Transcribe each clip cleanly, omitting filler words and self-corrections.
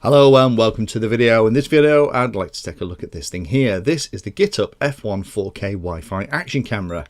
Hello and welcome to the video. In this video I'd like to take a look at this thing here. This is the GitUp F1 4K Wi-Fi action camera.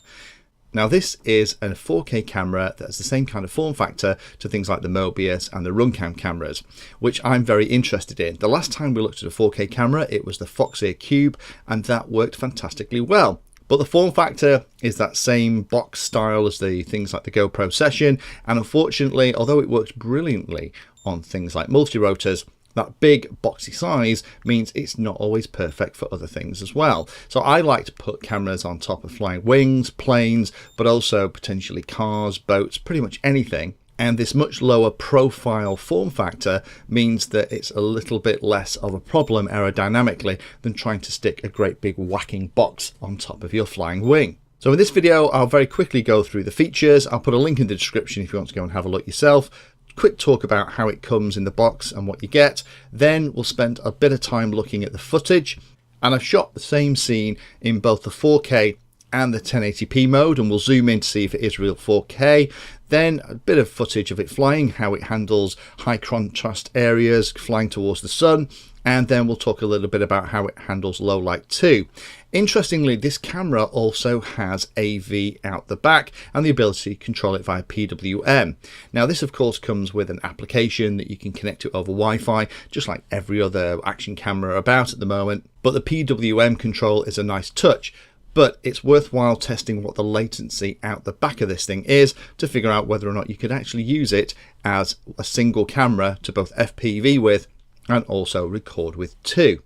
Now this is a 4K camera that's the same kind of form factor to things like the Mobius and the Runcam cameras, which I'm very interested in. The last time we looked at a 4K camera it was the Foxeer Cube, and that worked fantastically well. But the form factor is that same box style as the things like the GoPro Session, and unfortunately, although it works brilliantly on things like multi-rotors, that big boxy size means it's not always perfect for other things as well. So I like to put cameras on top of flying wings, planes, but also potentially cars, boats, pretty much anything. And this much lower profile form factor means that it's a little bit less of a problem aerodynamically than trying to stick a great big whacking box on top of your flying wing. So in this video, I'll very quickly go through the features. I'll put a link in the description if you want to go and have a look yourself. Quick talk about how it comes in the box and what you get. Then we'll spend a bit of time looking at the footage, and I've shot the same scene in both the 4K and the 1080p mode, and we'll zoom in to see if it is real 4K. Then a bit of footage of it flying, how it handles high contrast areas flying towards the sun, and then we'll talk a little bit about how it handles low light too. Interestingly, this camera also has AV out the back and the ability to control it via PWM. Now this of course comes with an application that you can connect to over Wi-Fi, just like every other action camera about at the moment, but the PWM control is a nice touch. But it's worthwhile testing what the latency out the back of this thing is to figure out whether or not you could actually use it as a single camera to both FPV with and also record with too.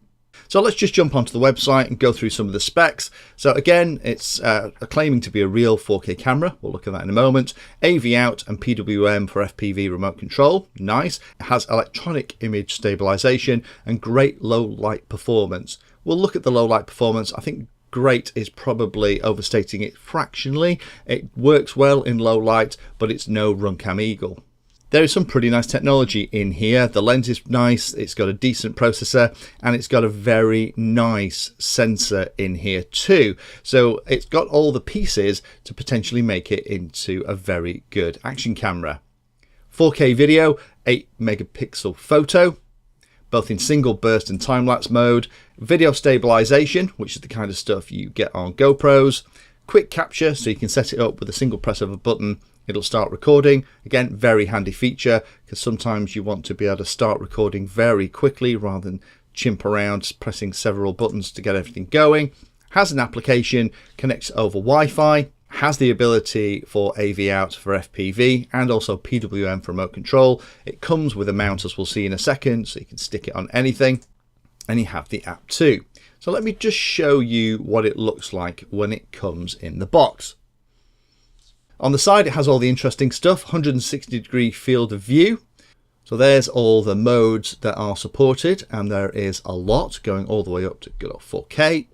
So let's just jump onto the website and go through some of the specs. So again, it's claiming to be a real 4K camera. We'll look at that in a moment. AV out and PWM for FPV remote control. Nice. It has electronic image stabilization and great low light performance. We'll look at the low light performance. I think great is probably overstating it fractionally. It works well in low light, but it's no Runcam Eagle. There is some pretty nice technology in here. The lens is nice, it's got a decent processor, and it's got a very nice sensor in here too. So it's got all the pieces to potentially make it into a very good action camera. 4K video, 8 megapixel photo, both in single burst and time-lapse mode, video stabilization, which is the kind of stuff you get on GoPros, quick capture, so you can set it up with a single press of a button, it'll start recording. Again, very handy feature, because sometimes you want to be able to start recording very quickly rather than chimp around pressing several buttons to get everything going. Has an application, connects over Wi-Fi, has the ability for AV out for FPV and also PWM for remote control. It comes with a mount, as we'll see in a second, so you can stick it on anything, and you have the app too. So let me just show you what it looks like when it comes in the box. On the side it has all the interesting stuff, 160-degree field of view. So there's all the modes that are supported, and there is a lot going all the way up to good old 4K.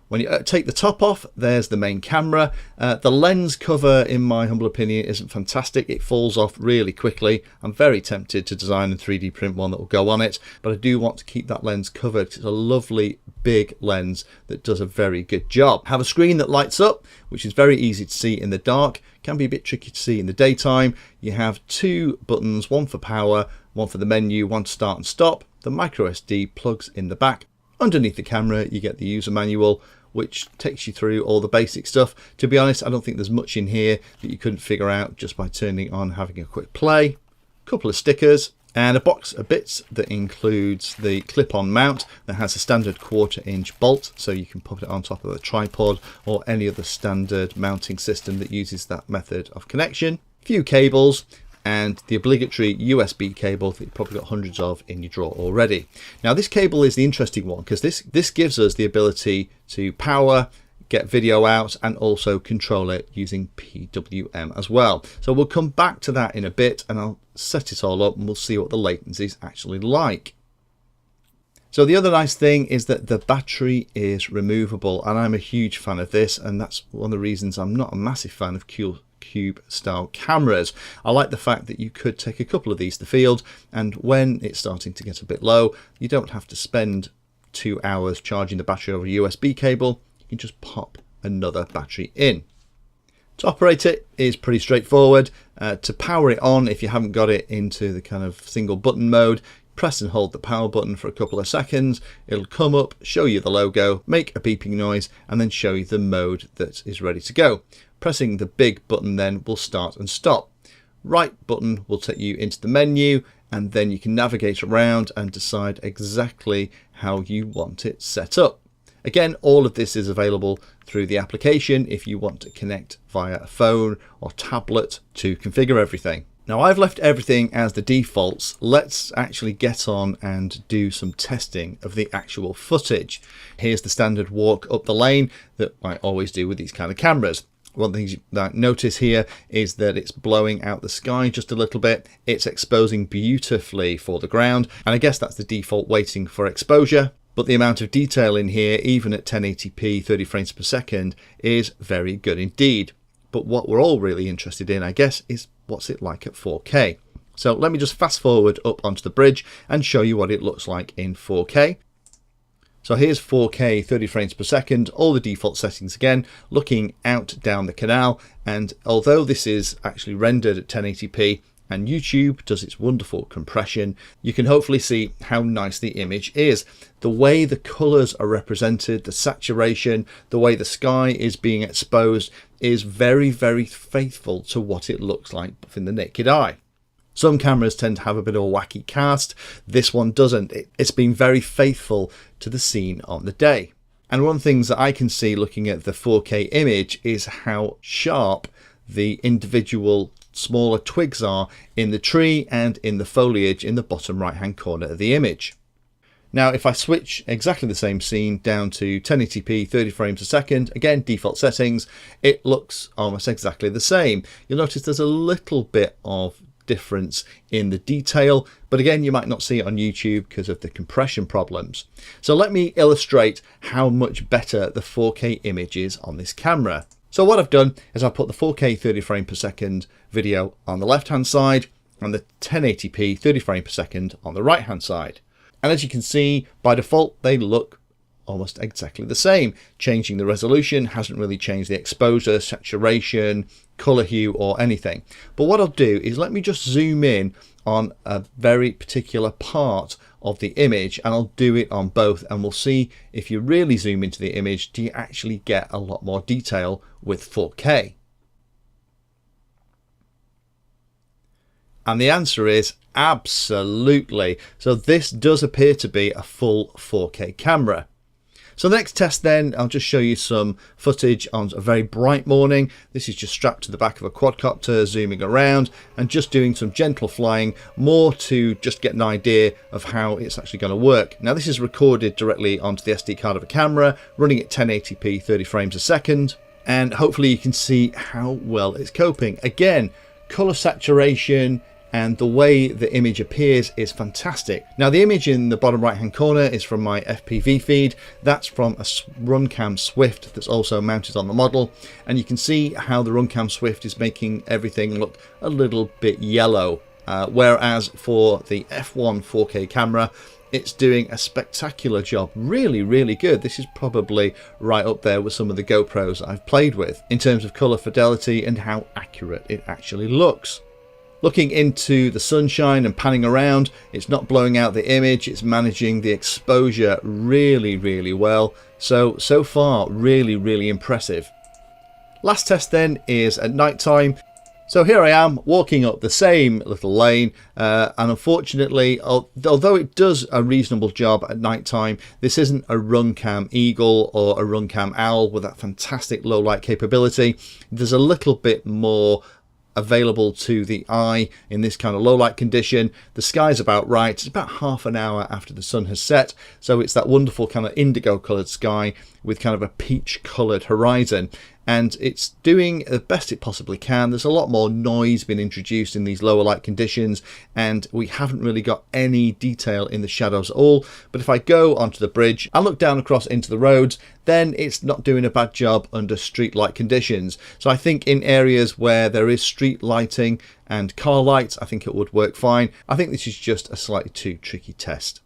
When you take the top off, there's the main camera. The lens cover, in my humble opinion, isn't fantastic. It falls off really quickly. I'm very tempted to design and 3D print one that will go on it, but I do want to keep that lens covered. It's a lovely big lens that does a very good job. Have a screen that lights up, which is very easy to see in the dark. Can be a bit tricky to see in the daytime. You have 2 buttons, one for power, one for the menu, one to start and stop. The micro SD plugs in the back. Underneath the camera you get the user manual, which takes you through all the basic stuff. To be honest, I don't think there's much in here that you couldn't figure out just by turning on, having a quick play. A couple of stickers and a box of bits that includes the clip-on mount that has a standard 1/4-inch bolt, so you can put it on top of a tripod or any other standard mounting system that uses that method of connection. A few cables, and the obligatory USB cable that you've probably got hundreds of in your drawer already. Now this cable is the interesting one, because this gives us the ability to power, get video out, and also control it using PWM as well. So we'll come back to that in a bit, and I'll set it all up and we'll see what the latency is actually like. So the other nice thing is that the battery is removable, and I'm a huge fan of this, and that's one of the reasons I'm not a massive fan of cube style cameras. I like the fact that you could take a couple of these to the field, and when it's starting to get a bit low, you don't have to spend 2 hours charging the battery over a USB cable. You can just pop another battery in. To operate it is pretty straightforward. To power it on, if you haven't got it into the kind of single button mode, press and hold the power button for a couple of seconds. It'll come up, show you the logo, make a beeping noise, and then show you the mode that is ready to go. Pressing the big button then will start and stop. Right button will take you into the menu, and then you can navigate around and decide exactly how you want it set up. Again, all of this is available through the application if you want to connect via a phone or tablet to configure everything. Now I've left everything as the defaults. Let's actually get on and do some testing of the actual footage. Here's the standard walk up the lane that I always do with these kind of cameras. One of the things that I notice here is that it's blowing out the sky just a little bit. It's exposing beautifully for the ground, and I guess that's the default weighting for exposure. But the amount of detail in here, even at 1080p 30 frames per second, is very good indeed. But what we're all really interested in, I guess, is what's it like at 4K. So let me just fast forward up onto the bridge and show you what it looks like in 4K. So here's 4K 30 frames per second, all the default settings again, looking out down the canal. And although this is actually rendered at 1080p, and YouTube does its wonderful compression, you can hopefully see how nice the image is. The way the colours are represented, the saturation, the way the sky is being exposed is very, very faithful to what it looks like in the naked eye. Some cameras tend to have a bit of a wacky cast. This one doesn't. It's been very faithful to the scene on the day. And one of the things that I can see looking at the 4K image is how sharp the individual smaller twigs are in the tree and in the foliage in the bottom right hand corner of the image. Now if I switch exactly the same scene down to 1080p 30 frames a second, again default settings, it looks almost exactly the same. You'll notice there's a little bit of difference in the detail, but again you might not see it on YouTube because of the compression problems. So let me illustrate how much better the 4K image is on this camera. So what I've done is I've put the 4K 30 frame per second video on the left hand side and the 1080p 30 frame per second on the right hand side. And as you can see, by default, they look almost exactly the same. Changing the resolution hasn't really changed the exposure, saturation, color hue or anything. But what I'll do is let me just zoom in on a very particular part of the image, and I'll do it on both, and we'll see if you really zoom into the image, do you actually get a lot more detail with 4K? And the answer is absolutely. So this does appear to be a full 4K camera. So the next test then, I'll just show you some footage on a very bright morning. This is just strapped to the back of a quadcopter, zooming around and just doing some gentle flying, more to just get an idea of how it's actually going to work. Now this is recorded directly onto the SD card of a camera, running at 1080p 30 frames a second, and hopefully you can see how well it's coping. Again, color saturation and the way the image appears is fantastic. Now the image in the bottom right hand corner is from my FPV feed. That's from a Runcam Swift that's also mounted on the model, and you can see how the Runcam Swift is making everything look a little bit yellow, whereas for the F1 4K camera it's doing a spectacular job. Really good. This is probably right up there with some of the GoPros I've played with in terms of color fidelity and how accurate it actually looks. Looking into the sunshine and panning around, it's not blowing out the image, it's managing the exposure really well. So far, really impressive. Last test then is at night time. So here I am walking up the same little lane, and unfortunately, although it does a reasonable job at night time, this isn't a Runcam Eagle or a Runcam Owl with that fantastic low light capability. There's a little bit more available to the eye in this kind of low light condition. The sky's about right. It's about half an hour after the sun has set, so it's that wonderful kind of indigo coloured sky with kind of a peach coloured horizon, and it's doing the best it possibly can. There's a lot more noise being introduced in these lower light conditions, and we haven't really got any detail in the shadows at all. But if I go onto the bridge and look down across into the roads, then it's not doing a bad job under street light conditions. So I think in areas where there is street lighting and car lights, I think it would work fine. I think this is just a slightly too tricky test.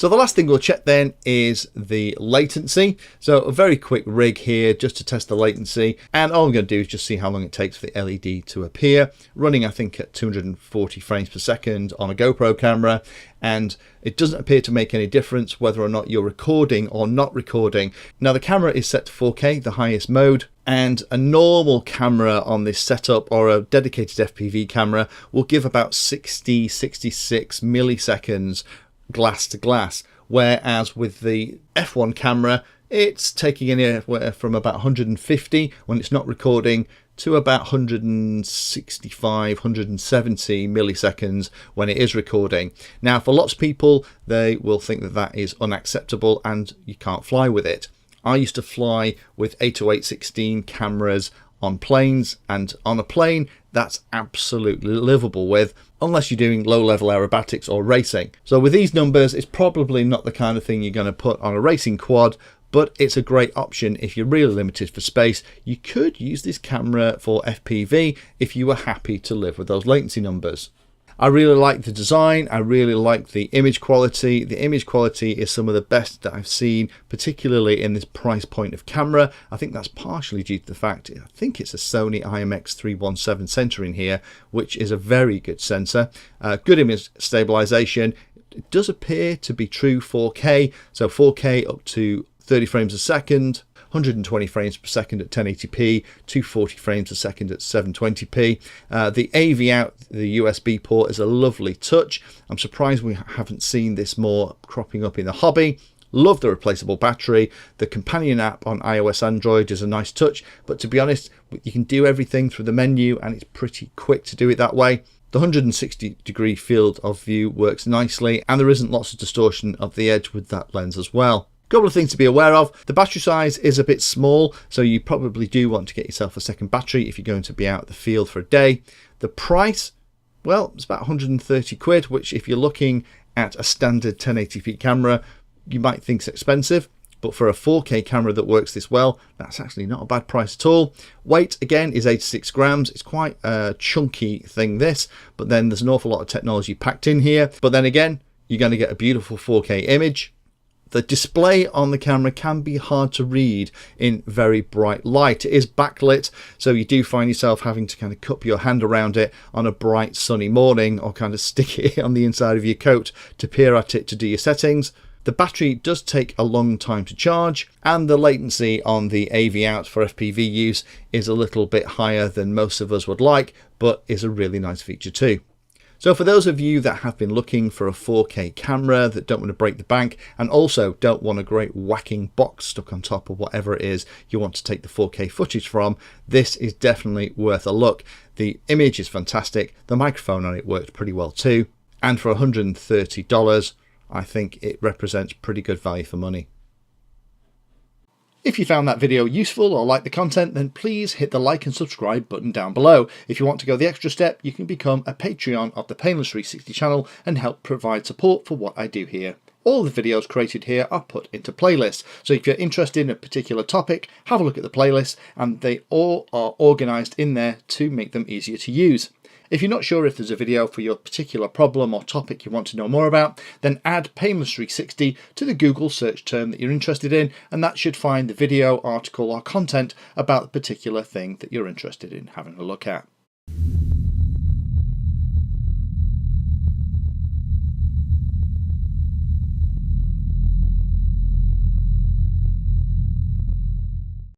So the last thing we'll check then is the latency. So a very quick rig here just to test the latency. And all I'm going to do is just see how long it takes for the LED to appear. Running, I think, at 240 frames per second on a GoPro camera. And it doesn't appear to make any difference whether or not you're recording or not recording. Now the camera is set to 4K, the highest mode. And a normal camera on this setup or a dedicated FPV camera will give about 60-66 milliseconds glass to glass, whereas with the F1 camera it's taking anywhere from about 150 when it's not recording to about 165, 170 milliseconds when it is recording. Now for lots of people, they will think that that is unacceptable and you can't fly with it. I used to fly with 808/16 cameras on planes, and on a plane that's absolutely livable with, unless you're doing low-level aerobatics or racing. So with these numbers, it's probably not the kind of thing you're going to put on a racing quad, but it's a great option if you're really limited for space. You could use this camera for FPV if you were happy to live with those latency numbers. I really like the design. I really like the image quality. The image quality is some of the best that I've seen, particularly in this price point of camera. I think that's partially due to the fact, I think it's a Sony IMX317 sensor in here, which is a very good sensor. Good image stabilization. It does appear to be true 4K, so 4K up to 30 frames a second, 120 frames per second at 1080p, 240 frames a second at 720p. The AV out, the USB port, is a lovely touch. I'm surprised we haven't seen this more cropping up in the hobby. Love the replaceable battery. The companion app on iOS Android is a nice touch, but to be honest, you can do everything through the menu and it's pretty quick to do it that way. The 160-degree field of view works nicely, and there isn't lots of distortion of the edge with that lens as well. Couple of things to be aware of. The battery size is a bit small, so you probably do want to get yourself a second battery if you're going to be out in the field for a day. The price, well, it's about 130 quid, which if you're looking at a standard 1080p camera, you might think is expensive. But for a 4K camera that works this well, that's actually not a bad price at all. Weight, again, is 86 grams. It's quite a chunky thing, this, but then there's an awful lot of technology packed in here. But then again, you're going to get a beautiful 4K image. The display on the camera can be hard to read in very bright light. It is backlit, so you do find yourself having to kind of cup your hand around it on a bright sunny morning, or kind of stick it on the inside of your coat to peer at it to do your settings. The battery does take a long time to charge, and the latency on the AV out for FPV use is a little bit higher than most of us would like, but is a really nice feature too. So for those of you that have been looking for a 4K camera, that don't want to break the bank, and also don't want a great whacking box stuck on top of whatever it is you want to take the 4K footage from, this is definitely worth a look. The image is fantastic, the microphone on it works pretty well too, and for $130, I think it represents pretty good value for money. If you found that video useful or like the content, then please hit the like and subscribe button down below. If you want to go the extra step, you can become a Patreon of the Painless 360 channel and help provide support for what I do here. All the videos created here are put into playlists, so if you're interested in a particular topic, have a look at the playlist, and they all are organised in there to make them easier to use. If you're not sure if there's a video for your particular problem or topic you want to know more about, then add Painless 360 to the Google search term that you're interested in, and that should find the video, article or content about the particular thing that you're interested in having a look at.